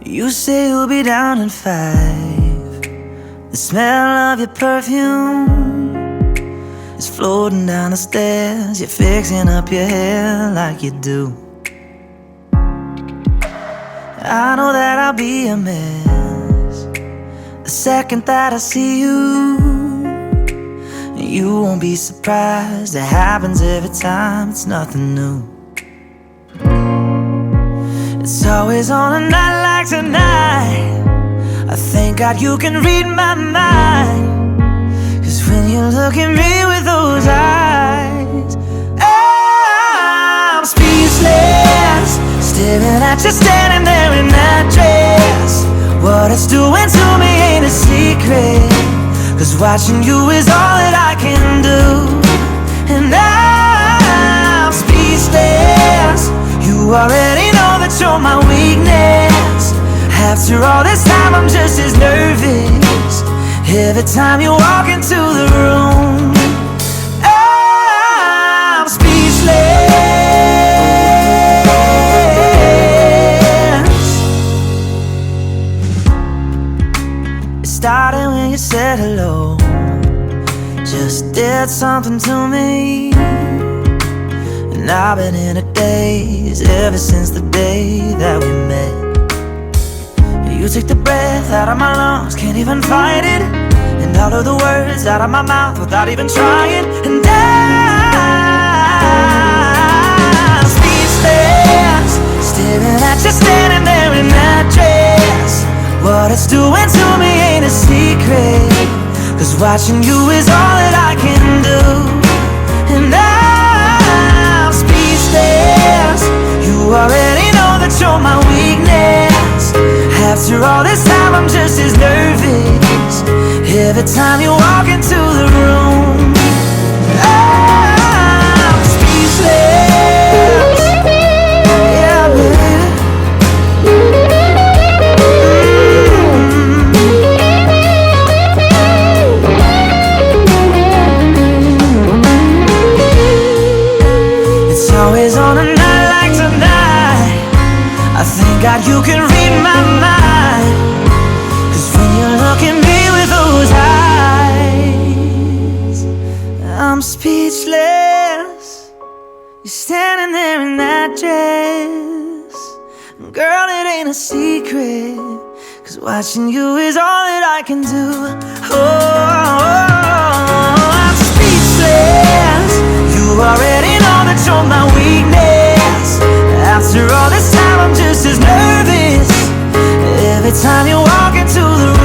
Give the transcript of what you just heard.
You say you'll be down in 5. The smell of your perfume is floating down the stairs. You're fixing up your hair like you do. I know that I'll be a mess the second that I see you. You won't be surprised, it happens every time, it's nothing new. It's always on a night like tonight. I thank God you can read my mind, 'cause when you look at me with those eyes, I'm speechless, staring at you standing there in that dress. What it's doing to me ain't a secret, 'cause watching you is all that I can do. And I'm speechless. You already know that you're my weakness. After all this time I'm just as nervous every time you walk into the room. I'm speechless. It started when you said hello, just did something to me. And I've been in a daze ever since the day that we met. You took the breath out of my lungs, can't even fight it, and all of the words out of my mouth without even trying. And I'm speechless, staring at you standing there in that dress. What it's doing to me ain't a secret, 'cause watching you is all that I can do. And I'm speechless. You already know that you're my weakness. After all this time I'm just as nervous every time you walk into the room. I'm speechless. Yeah, baby. It's always on a night like tonight. I thank God you can read my mind, 'cause when you look at me with those eyes, I'm speechless. You're standing there in that dress. Girl, it ain't a secret, 'cause watching you is all that I can do. Oh, I'm speechless. You already know that you're my weakness. After all this time I'm just as nervous every time you walk into the room.